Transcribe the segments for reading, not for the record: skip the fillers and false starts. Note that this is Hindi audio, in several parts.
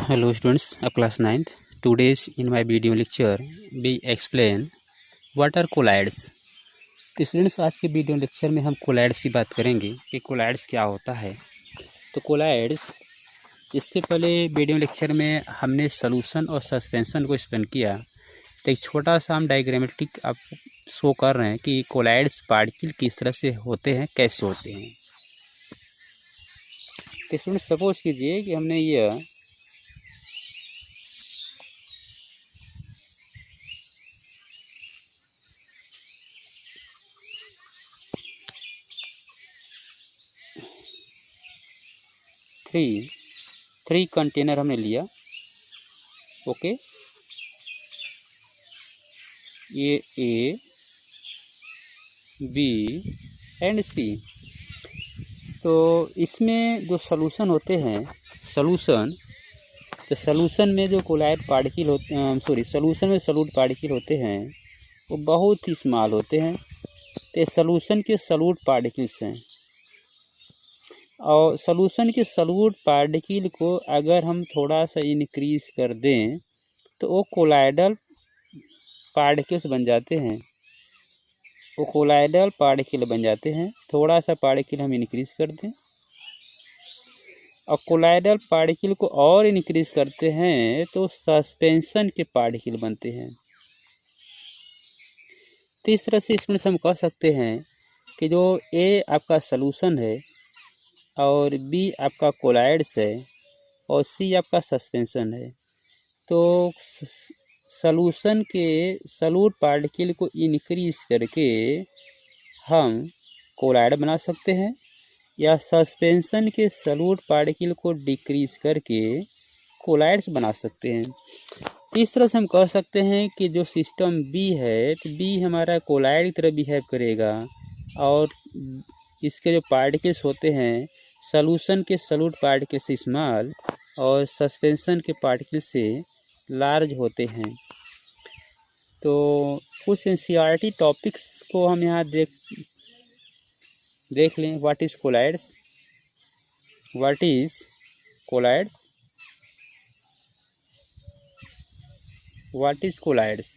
Hello students of class 9th. Today's in my video lecture we explain what are colloids. तो स्टूडेंट्स आज के वीडियो लेक्चर में हम कोलाइड्स की बात करेंगे कि कोलाइड्स क्या होता है। तो कोलाइड्स इसके पहले वीडियो लेक्चर में हमने सॉल्यूशन और सस्पेंशन को एक्सप्लेन किया। तो एक छोटा सा हम डायग्रामेटिक आप शो कर रहे हैं कि कोलाइड्स पार्टिकल किस तरह से होते हैं, कैसे होते हैं। तो स्टूडेंट्स सपोज कीजिए कि हमने यह थ्री कंटेनर हमने लिया। ओके, ये ए बी एंड सी। तो इसमें जो सॉल्यूशन होते हैं, सॉल्यूशन में जो कोलाइड पार्टिकल होते हैं, सॉल्यूशन में सॉल्यूट पार्टिकल होते हैं वो बहुत ही स्मॉल होते हैं। तो सॉल्यूशन के सॉल्यूट पार्टिकल्स हैं और सॉल्यूशन के सॉल्यूट पार्टिकल को अगर हम थोड़ा सा इंक्रीज कर दें तो वो कोलाइडल पार्टिकल्स बन जाते हैं। वो कोलाइडल पार्टिकल बन जाते हैं। थोड़ा सा पार्टिकल हम इंक्रीज कर दें और कोलाइडल पार्टिकल को और इंक्रीज करते हैं तो सस्पेंशन के पार्टिकल बनते हैं। तो इस तरह से इसमें हम कह सकते हैं कि जो ए आपका सॉल्यूशन है और बी आपका कोलाइड्स है और सी आपका सस्पेंशन है। तो सॉल्यूशन के सॉल्यूट पार्टिकल को इंक्रीज करके हम कोलाइड बना सकते हैं या सस्पेंशन के सॉल्यूट पार्टिकल को डिक्रीज करके कोलाइड्स बना सकते हैं। इस तरह से हम कह सकते हैं कि जो सिस्टम बी है तो बी हमारा कोलाइड की तरह बिहेव करेगा और इसके जो पार्टिकल्स होते हैं सॉल्यूशन के सॉल्यूट पार्टिकल से स्मॉल और सस्पेंशन के पार्टिकल से लार्ज होते हैं। तो कुछ एनसीईआरटी टॉपिक्स को हम यहाँ देख लें। What is colloids, what is colloids, what is colloids.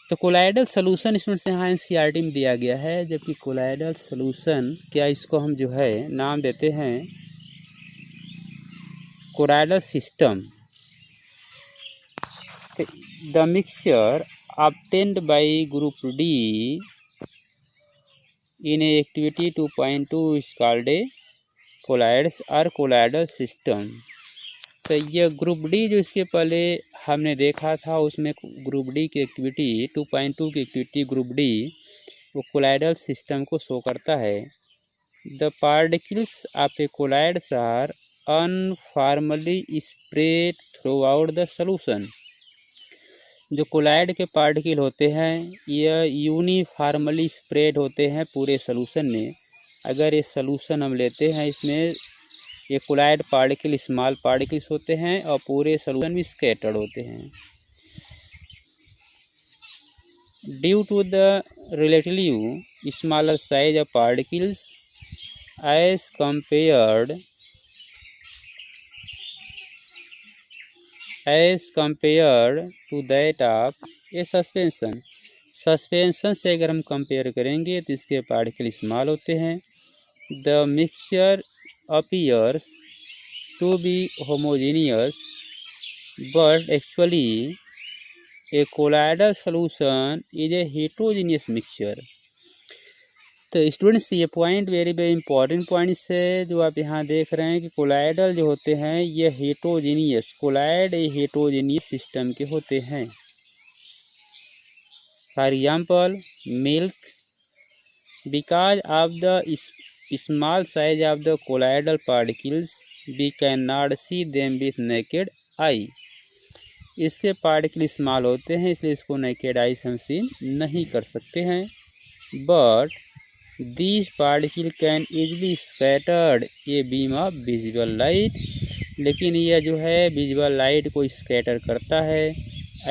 तो कोलाइडल सॉल्यूशन इसमें से यहाँ एनसीईआरटी में दिया गया है, जबकि कोलाइडल सॉल्यूशन क्या इसको हम जो है नाम देते हैं colloidal system. The mixture obtained by group D in a activity 2.2 is called a colloids or colloidal system। तो यह ग्रुप डी जो इसके पहले हमने देखा था उसमें ग्रुप डी की एक्टिविटी 2.2 की एक्टिविटी ग्रुप डी वो कोलाइडल सिस्टम को शो करता है। The particles of a colloids are uniformly spread throughout the solution. जो कोलाइड के पार्टिकल होते हैं यह यूनिफॉर्मली स्प्रेड होते हैं पूरे सॉल्यूशन में। अगर ये सॉल्यूशन हम लेते हैं इसमें ये कोलाइड पार्टिकल स्मॉल पार्टिकल्स होते हैं और पूरे सॉल्यूशन में स्कैटर्ड होते हैं। Due to the relatively smaller size of particles as compared to that of a suspension. Suspension से अगर हम कंपेयर करेंगे तो इसके पार्टिकल स्मॉल होते हैं। The mixture appears to be homogeneous but actually a colloidal solution is a heterogeneous mixture। तो स्टूडेंट्स ये पॉइंट वेरी इंपॉर्टेंट पॉइंट्स है जो आप यहाँ देख रहे हैं कि कोलाइडल जो होते हैं ये हेटरोजीनियस, कोलाइड हेटरोजीनियस सिस्टम के होते हैं। For example milk, because of the small size of the colloidal particles we cannot see them with naked eye। इसके पार्टिकल स्मॉल होते हैं इसलिए इसको नेकेड आई से हम सी नहीं कर सकते हैं। But these particles can easily scattered a beam of visible light। लेकिन यह जो है विजुअल लाइट को स्कैटर करता है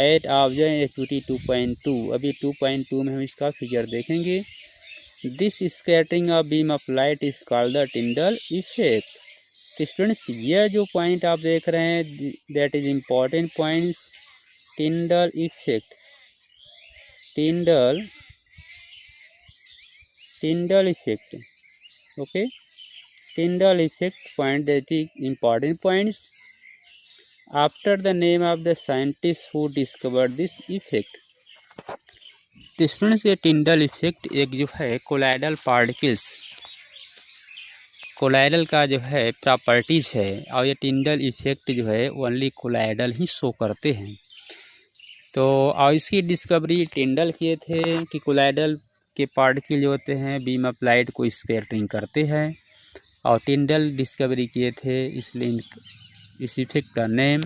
एट ऑब्जेक्ट एक्टिविटी 2.2। अभी 2.2 में हम इसका फिगर देखेंगे। This scattering of beam of light is called the Tyndall effect। तो स्टूडेंट्स ये जो पॉइंट आप देख रहे हैं that is important points, Tyndall effect, Tyndall effect, okay, Tyndall effect point, that is important points after the name of the scientist who discovered this effect। तो स्टूडेंट्स ये टिंडल इफेक्ट एक जो है कोलाइडल पार्टिकल्स, कोलाइडल का जो है प्रॉपर्टीज है, और ये टिंडल इफेक्ट जो है ओनली कोलाइडल ही शो करते हैं। तो और इसकी डिस्कवरी टिंडल किए थे कि कोलाइडल के पार्टिकल जो होते हैं बीम ऑफ लाइट को स्कैटरिंग करते हैं, और टिंडल डिस्कवरी किए थे, इसलिए इस इफेक्ट का नेम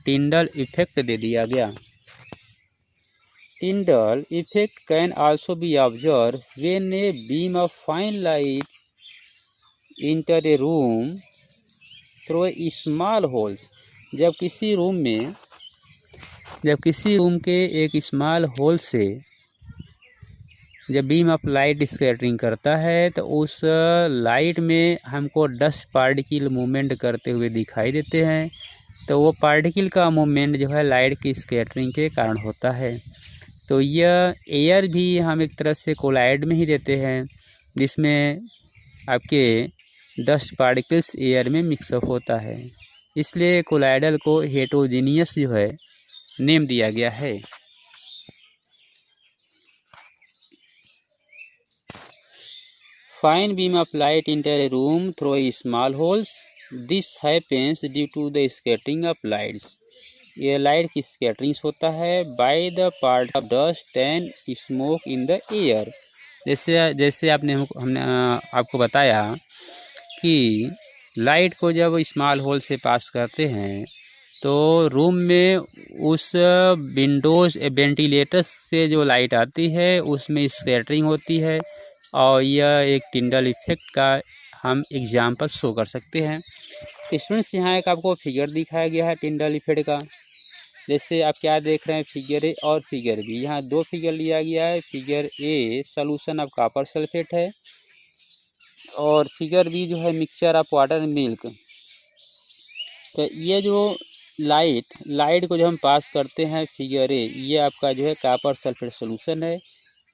टिंडल इफेक्ट दे दिया गया। Tyndall effect can also be observe when a beam of fine light inter A room through a small holes, जब किसी रूम के एक स्मॉल होल से जब बीम ऑफ लाइट स्कैटरिंग करता है तो उस लाइट में हमको डस्ट पार्टिकल मूवमेंट करते हुए दिखाई देते हैं। तो वो पार्टिकल का मूवमेंट जो है लाइट की स्कैटरिंग के कारण होता है। तो यह एयर भी हम एक तरह से कोलाइड में ही देते हैं, जिसमें आपके डस्ट पार्टिकल्स एयर में मिक्सअप होता है, इसलिए कोलाइडल को हेटेरोजेनियस जो है नेम दिया गया है। Fine beam of light enter a room through small holes. This happens due to the scattering of lights. ये लाइट की स्कैटरिंग होता है by the part of dust and smoke in the air. जैसे हमने आपको बताया कि लाइट को जब स्मॉल होल से पास करते हैं तो रूम में उस विंडोज वेंटिलेटर्स से जो लाइट आती है उसमें स्कैटरिंग होती है, और यह एक टिंडल इफेक्ट का हम एग्जाम्पल शो कर सकते हैं। स्टूडेंट्स यहाँ एक आपको फिगर दिखाया गया है टिंडल इफेक्ट का। जैसे आप क्या देख रहे हैं, फिगर ए और फिगर बी, यहाँ दो फिगर लिया गया है। Figure A solution of copper sulphate है, और फिगर बी जो है mixture of water and milk. तो ये जो लाइट को जो हम पास करते हैं फिगर ए, ये आपका जो है कॉपर सल्फेट सॉल्यूशन है,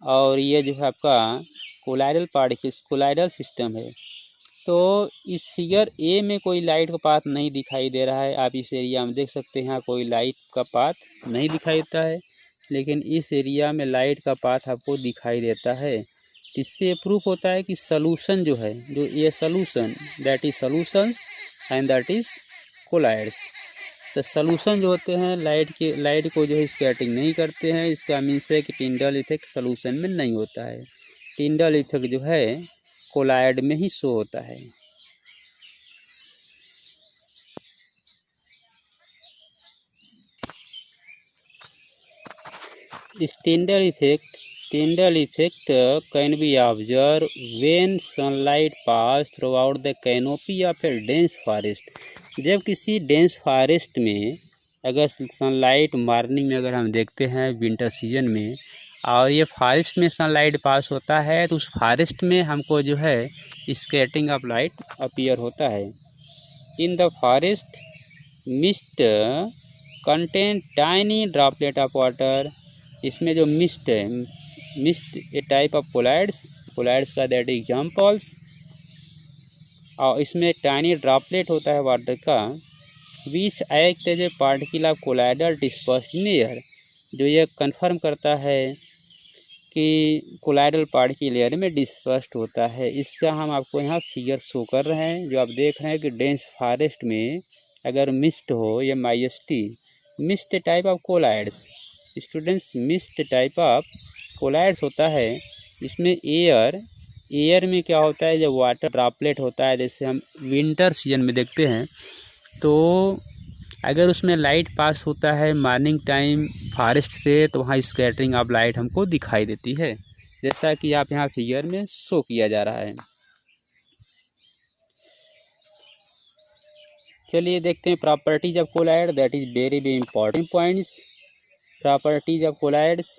और ये जो है आपका कोलाइडल पार्टिकल्स कोलाइडल सिस्टम है। तो इस फिगर ए में कोई लाइट का पाथ नहीं दिखाई दे रहा है। आप इस एरिया में देख सकते हैं यहाँ कोई लाइट का पाथ नहीं दिखाई देता है, लेकिन इस एरिया में लाइट का पाथ आपको दिखाई देता है। इससे प्रूफ होता है कि सॉल्यूशन जो है, जो ये solution that is solution and that is colloids. तो सॉल्यूशन जो होते हैं लाइट को जो है स्कैटरिंग नहीं करते हैं। इसका मीन्स है कि टिंडल इफेक्ट सॉल्यूशन में नहीं होता है। टिंडल इफेक्ट जो है कोलाइड में ही शो होता है। इस Tyndall effect can be observe when sunlight pass through out the canopy of A dense forest. जब किसी डेंस फॉरेस्ट में अगर सनलाइट मॉर्निंग में अगर हम देखते हैं विंटर सीजन में, और ये फॉरेस्ट में सनलाइट पास होता है, तो उस फॉरेस्ट में हमको जो है स्कैटरिंग ऑफ लाइट अपीयर होता है। In the forest mist contain tiny droplet of water. इसमें जो मिस्ट है, mist a type of colloids का दैट एग्जाम्पल्स, और इसमें टाइनी ड्रॉपलेट होता है वाटर का। Which act as a particle of colloidal dispersed in air, जो ये कंफर्म करता है कि कोलाइडल पार्टिकल एयर में डिस्पर्स्ड होता है। इसका हम आपको यहाँ फिगर शो कर रहे हैं। जो आप देख रहे हैं कि डेंस फॉरेस्ट में अगर मिस्ट हो या misty, mist type of colloids, students mist type of colloids होता है। इसमें एयर में क्या होता है, जब वाटर ड्रॉपलेट होता है, जैसे हम विंटर सीजन में देखते हैं, तो अगर उसमें लाइट पास होता है मॉर्निंग टाइम फॉरेस्ट से, तो वहाँ स्कैटरिंग ऑफ लाइट हमको दिखाई देती है, जैसा कि आप यहाँ फिगर में शो किया जा रहा है। चलिए देखते हैं properties of colloid, that is very very important points. Properties of colloids.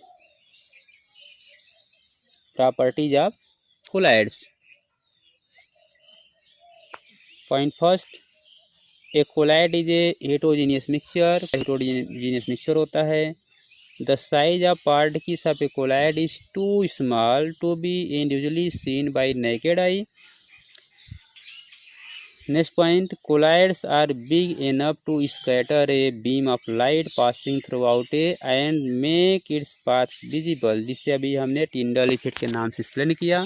Point first, a colloid is a heterogeneous mixture होता है। The size of particles of a colloid is too small to be individually seen by naked eye. Next point, collides are big enough to scatter a beam of light passing throughout a and make its path visible, जिसे अभी हमने टिंडल इफेक्ट के नाम से एक्सप्लेन किया।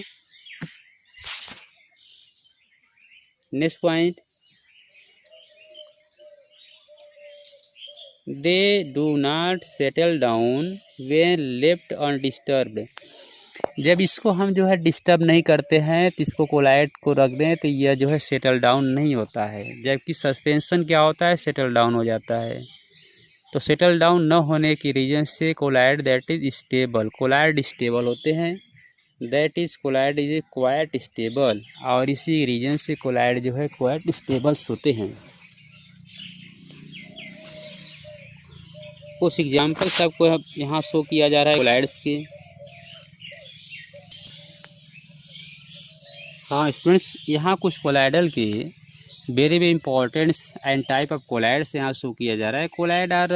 Next point, they do not settle down when left undisturbed. जब इसको हम जो है डिस्टर्ब नहीं करते हैं तो इसको कोलाइड को रख दें तो यह जो है सेटल डाउन नहीं होता है, जबकि सस्पेंशन क्या होता है, सेटल डाउन हो जाता है। तो सेटल डाउन न होने की रीजन से colloid that is stable, colloid stable होते हैं, that is colloid is quite stable, और इसी रीजन से कोलाइड जो है क्वाइट स्टेबल्स होते हैं। कुछ एग्जाम्पल्स आपको यहाँ शो किया जा रहा है कोलाइड्स के। हाँ स्टूडेंट्स, यहाँ कुछ कोलाइडल के very very importance and type of collides यहाँ शो किया जा रहा है। कोलाइड आर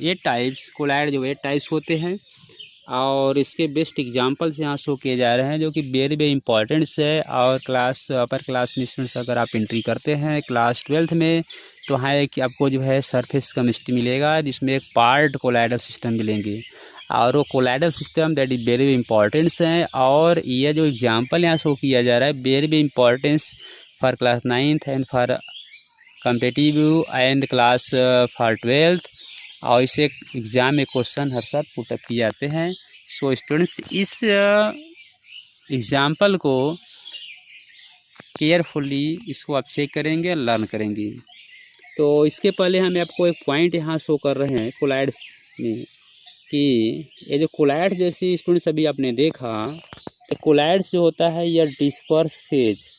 8 टाइप्स, कोलाइड जो 8 टाइप्स होते हैं, और इसके बेस्ट एग्जांपल्स यहाँ शो किए जा रहे हैं जो कि वेरी वेरी इंपॉर्टेंट्स है। और क्लास अपर क्लास में स्टूडेंट्स अगर आप एंट्री करते हैं क्लास 12th में तो वहाँ एक आपको जो है सरफेस केमिस्ट्री मिलेगा जिसमें एक पार्ट कोलाइडल सिस्टम मिलेंगे, और वो colloidal system that is very importance हैं। और ये जो एग्जांपल यहाँ शो किया जा रहा है very very importance for class 9th and for competitive and class for 12th, और इसे एग्ज़ाम में क्वेश्चन हर साथ पुटअप किए जाते हैं। सो स्टूडेंट्स इस एग्जाम्पल को केयरफुली इसको आप चेक करेंगे, लर्न करेंगे। तो इसके पहले हम आपको एक पॉइंट यहाँ शो कर रहे हैं कोलाइड्स में कि ये जो कोलाइड जैसी स्टूडेंट्स अभी आपने देखा, तो कोलाइड्स जो होता है यह disperse phase,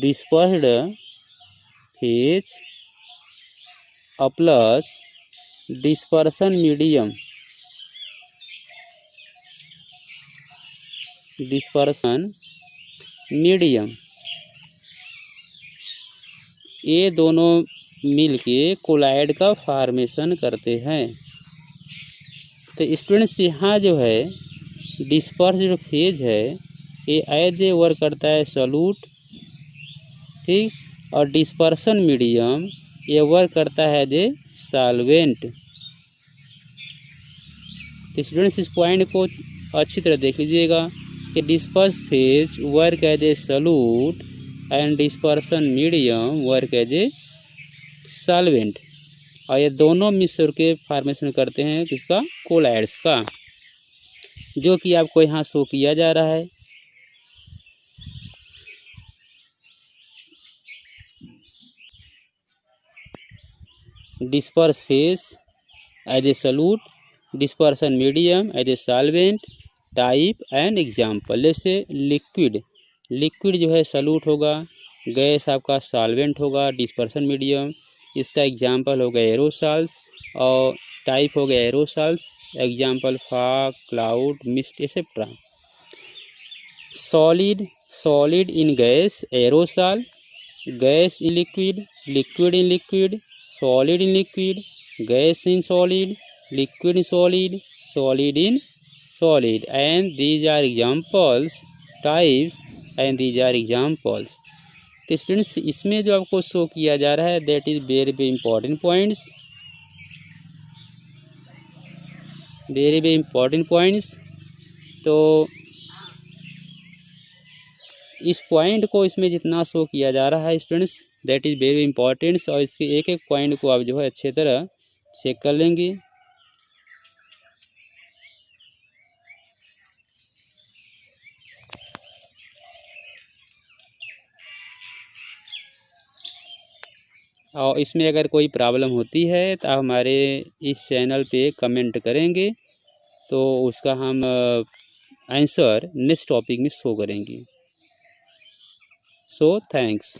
dispersed phase plus dispersion medium, dispersion medium, ये दोनों मिलके कोलाइड का फॉर्मेशन करते हैं। तो स्टूडेंट्स यहाँ जो है डिस्पर्स्ड फेज है ये एज ए वर्क करता है सॉल्यूट, ठीक, और डिस्पर्सन मीडियम ये वर्क करता है एज ए सॉल्वेंट। तो स्टूडेंट्स इस पॉइंट को अच्छी तरह देख लीजिएगा कि disperse phase work as a solute and dispersion medium work as a solvent, और ये दोनों मिश्र के फॉर्मेशन करते हैं किसका, कोलाइड्स का, जो कि आपको यहाँ शो किया जा रहा है। Disperse phase as a solute, dispersion medium as a solvent, type and example. जैसे लिक्विड, लिक्विड जो है सॉल्यूट होगा, गैस आपका सॉल्वेंट होगा, डिस्पर्सन मीडियम, इसका एग्जाम्पल हो गया एरोसॉल्स, और टाइप हो गया aerosols, example fog, cloud, mist etcetera. Solid, solid in gas aerosol, gas in liquid, liquid in liquid, solid in liquid, gas in solid, liquid in solid, solid in solid, and these are examples, types, and these are examples। तो स्टूडेंट्स इसमें जो आपको शो किया जा रहा है that is very very important points, very very important points. तो इस पॉइंट को इसमें जितना शो किया जा रहा है students that is very important, और इसके एक एक पॉइंट को आप जो है अच्छे तरह चेक कर लेंगे। और इसमें अगर कोई प्रॉब्लम होती है तो आप हमारे इस चैनल पे कमेंट करेंगे तो उसका हम आंसर नेक्स्ट टॉपिक में शो करेंगे। So thanks.